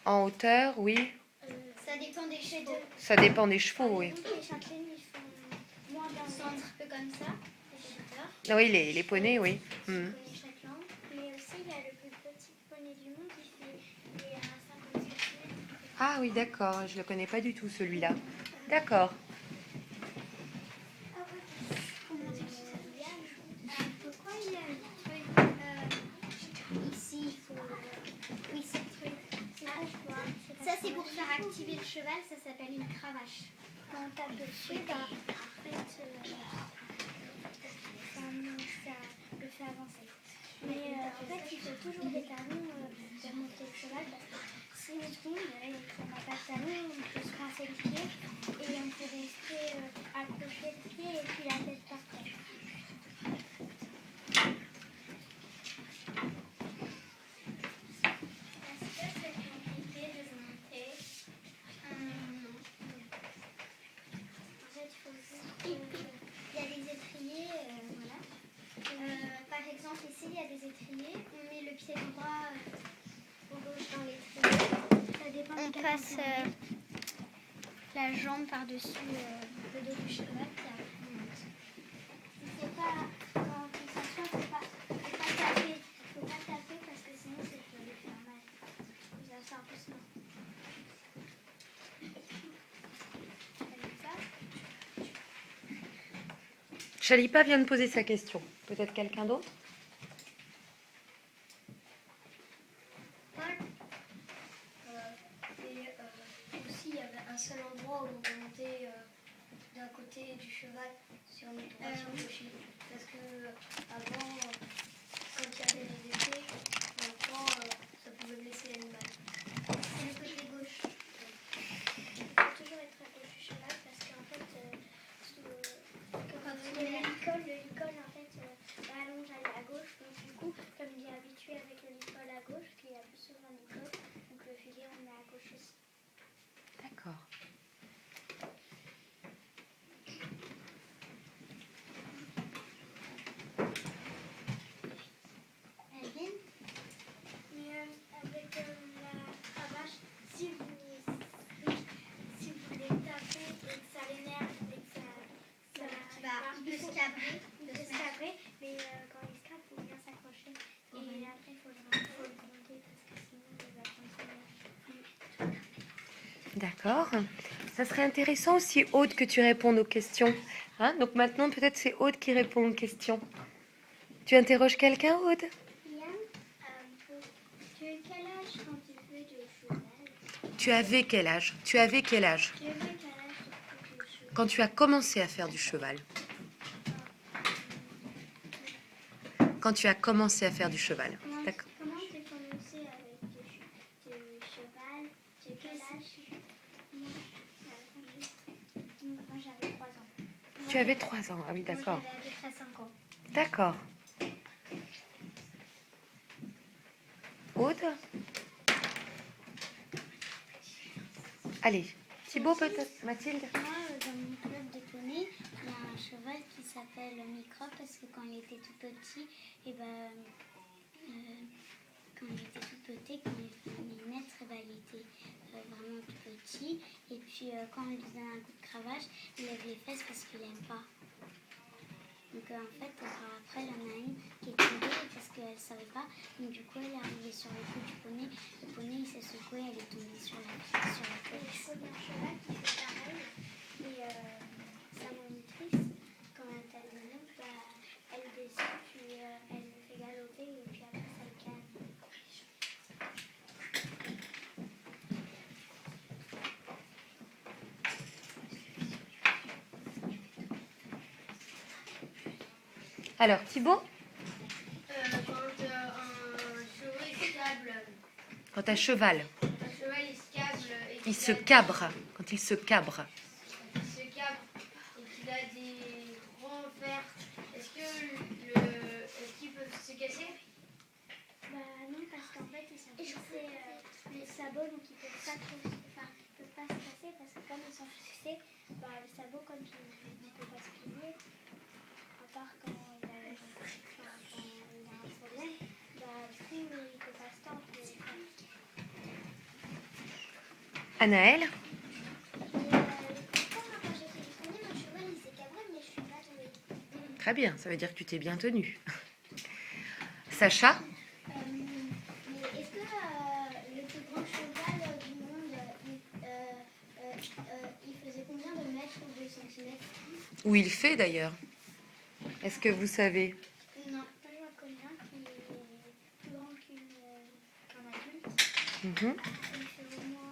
En hauteur, oui. Ça dépend des chevaux. Ça dépend des chevaux, Par oui. exemple, les châtelaines, ils font moins d'un centre, un peu comme ça, les hauteurs. Ah oui, les poneys, oui. Le poney Shetland. Mais aussi, il y a le plus petit poney du monde qui fait 57 mètres. Ah oui, d'accord. Je le connais pas du tout, celui-là. D'accord. Pourquoi il y a un truc ici il faut... Oui, ce truc. Ça, c'est pour faire activer le cheval, ça s'appelle une cravache. Quand on tape dessus, en fait, ça le fait avancer. Mais en fait, il faut toujours des talons pour monter le cheval parce que si on tombe et qu'on n'a pas de talons, on peut se coincer le pied et on peut rester accrocher le pied et puis la tête par terre. Il y a des étriers, voilà. Par exemple, ici, il y a des étriers. On met le pied droit au gauche dans l'étrier. Ça dépend. On passe la jambe par-dessus le dos du cheval qui après monte. Il ne faut pas, quand on s'assoit, il ne faut pas taper. Il ne faut pas taper parce que sinon, ça peut lui faire mal. Vous allez faire doucement. Chalipa vient de poser sa question. Peut-être quelqu'un d'autre? Aussi, il y avait un seul endroit où on peut monter d'un côté du cheval sur une droite gauche. Parce que avant, quand il y avait les épées, dans le camp, ça pouvait blesser l'animal. C'est le côté gauche. Il faut toujours être à gauche du cheval parce qu'en fait, quand le licol en fait, allonge à gauche. Donc du coup, comme il est habitué avec le licol à gauche, qu'il y a plus souvent un licol, donc le filet on met à gauche aussi. D'accord. Mais avec la cravache, si vous les tapez et que ça l'énerve et que il peut se cabrer, mais quand il se cabre, il faut bien s'accrocher. Et après, il faut le remonter parce que sinon, il va tomber. D'accord. Ça serait intéressant aussi, Aude, que tu répondes aux questions. Hein? Donc maintenant, peut-être c'est Aude qui répond aux questions. Tu interroges quelqu'un, Aude? Yann, tu as quel âge quand tu fais du cheval? Tu avais quel âge? Tu avais quel âge? Tu avais quel âge quand tu fais du cheval? Quand tu as commencé à faire du cheval? Quand tu as commencé à faire du cheval. D'accord. Comment tu as commencé avec du cheval? Tu as quel âge? Moi, j'avais 3 ans. Tu avais 3 ans, ah oui, d'accord. Moi, j'avais à peu près 5 ans. D'accord. Aude? Allez, Thibaut peut-être? Mathilde? Moi, dans mon club de poney, il y a un cheval qui s'appelle Micro parce que quand il était tout petit, et quand il était tout petit, quand il fallait naître, il était vraiment tout petit. Et puis quand on lui donne un coup de cravache, il lève les fesses parce qu'il n'aime pas. Donc en fait, après, il y en a une qui est tombée parce qu'elle ne savait pas. Donc du coup, elle est arrivée sur le cou du poney. Le poney, il s'est secoué, elle est tombée sur la tête. Il faut un cheval qui fait pareil. Et sa monitrice, quand elle termine, elle descend, puis elle le fait galoper et puis après, ça le calme. Alors, Thibaut? Quand un cheval il se câble. Quand un cheval, Un cheval il se câble. il se cabre. Quand il se cabre. Il se câble et qu'il a des grands fers. Est-ce qu'ils peuvent se casser? Bah non, parce qu'en fait ils sont fixés les sabots, donc ils peuvent pas trop, ils peuvent pas se casser parce que comme ils sont fixés, bah le sabot comme il ne peut pas se plier, à part quand il a un problème, bah du coup il peut pas se tordre. Anaël? Très bien, ça veut dire que tu t'es bien tenue. Sacha? Mais est-ce que le plus grand cheval du monde, il faisait combien de mètres ou de centimètres? Où il fait d'ailleurs? Est-ce que vous savez? Non, pas je vois combien qui est plus grand qu'un adulte. Mhm. Il fait au moins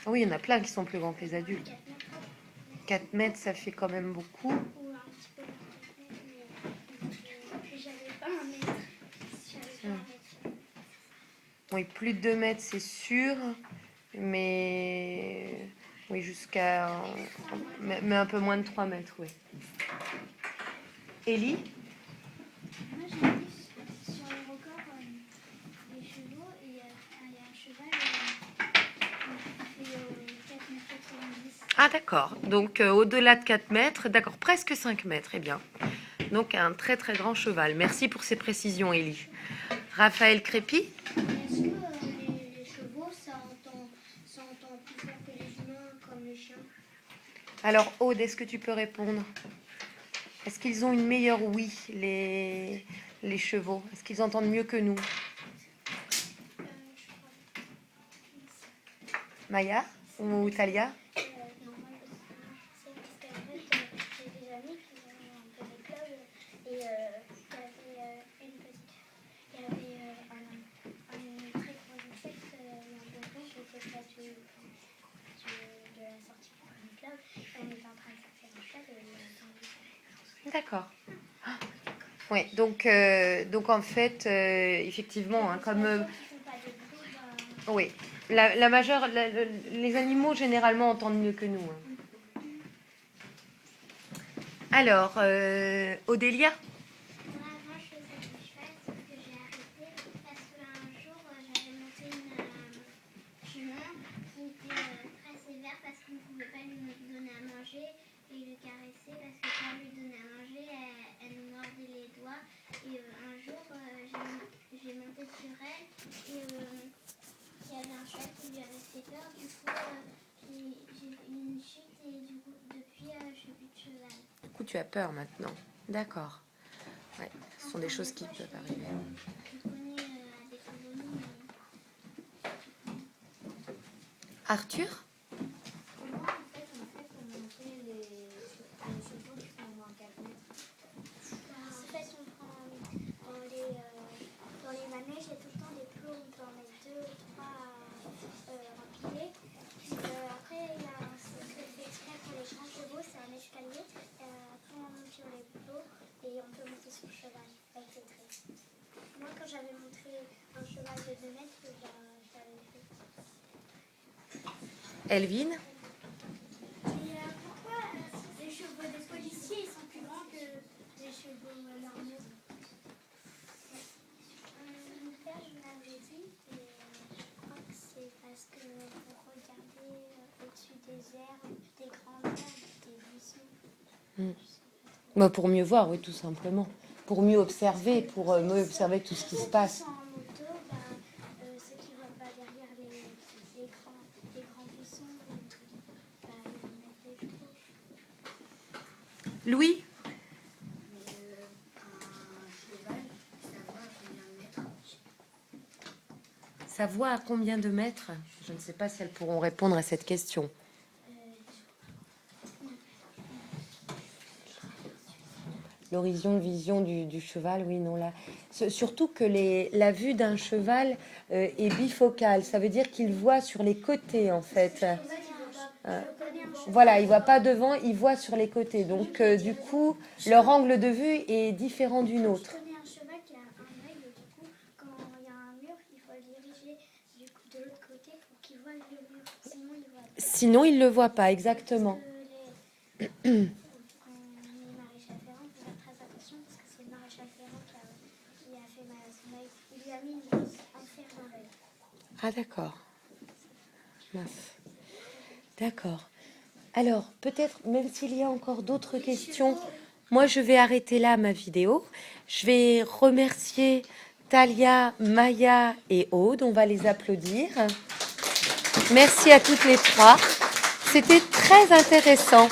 Oui, il y en a plein qui sont plus grands que les adultes. 4 mètres 4 mètres, ça fait quand même beaucoup. ou un petit peu moins de 4 mètres, mais j'avais pas un mètre. J'avais pas un mètre. Oui, plus de 2 mètres, c'est sûr. Mais oui, jusqu'à... Mais un peu moins de 3 mètres, oui. Élie? Moi j'ai vu sur les records des chevaux et il y a un cheval qui fait 4 mètres 90. Ah d'accord, donc au-delà de 4 mètres, d'accord, presque 5 mètres, eh bien. Donc un très très grand cheval. Merci pour ces précisions, Élie. Raphaël Crépy? Est-ce que les chevaux ça entend plus fort que les humains comme les chiens? Alors Aude, est-ce que tu peux répondre? Est-ce qu'ils ont une meilleure ouïe, les chevaux? Est-ce qu'ils entendent mieux que nous? Je crois. Maya ou Talia? Non, moi c'est parce qu'en fait j'ai des amis qui ont un peu des clubs et il y avait une petite. Il y avait un très gros insecte un peu rouge qui était près de la sortie du club. Et on était en train de sortir du club et il a entendu. D'accord. Oui, donc en fait, effectivement, hein, comme... oui, la majeure, les animaux généralement entendent mieux que nous. Hein. Alors, Odélia? Moi, je faisais du cheval, sauf que j'ai arrêté parce qu'un jour, j'avais monté une jument qui était très sévère parce qu'on ne pouvait pas lui donner à manger et le caresser parce que quand on lui donnait à manger, elle nous mordait les doigts. Et un jour, j'ai monté sur elle et il y avait un cheval qui lui avait fait peur. Du coup, j'ai eu une chute et du coup, depuis, je n'ai plus de cheval. Du coup, tu as peur maintenant. D'accord. Ouais, ce sont des choses qui peuvent arriver. Je connais des chevaux. Arthur? Comment en fait pour monter les chevaux qui font au moins 4 mètres? En fait, on prend dans les manèges, il y a tout le temps des plots, on peut en mettre 2 ou 3 empilés. Après, il y a ce que fait exprès pour les grands chevaux, c'est un escalier. Après, on monte sur les plots et on peut monter sur le cheval avec des traits. Moi, quand j'avais montré un cheval de 2 mètres, j'avais fait. Elvine? Pourquoi les chevaux des policiers ils sont plus grands que les chevaux normaux? Mon père je m'avait dit et je crois que c'est parce que pour regarder au-dessus des airs, des grands airs, des buissons. Bah, pour mieux voir, oui, tout simplement. Pour mieux observer, mieux observer tout ce qui se passe. En moto, ceux qui ne voient pas derrière les grands buissons, ils mettent des chevaux. Louis? Ça voit à combien de mètres? Je ne sais pas si elles pourront répondre à cette question. L'horizon, vision du cheval, oui, non, là. Surtout que la vue d'un cheval est bifocale. Ça veut dire qu'il voit sur les côtés, en fait. Voilà, il voit pas devant, il voit sur les côtés. Donc, du coup, leur angle de vue est différent du nôtre. Je connais un cheval qui a un œil, et du coup, quand il y a un mur, il faut le diriger de l'autre côté pour qu'il voit le mur. Sinon, il voit pas. Sinon, il ne le voit pas, exactement. Quand on est maréchal Ferrand, il faut faire très attention parce que c'est le maréchal Ferrand qui a fait mal à son œil. Il lui a mis une brosse en fer dans l'œil. Ah, d'accord. Mince. D'accord. Alors, peut-être, même s'il y a encore d'autres questions, moi, je vais arrêter là ma vidéo. Je vais remercier Talia, Maya et Aude. On va les applaudir. Merci à toutes les trois. C'était très intéressant.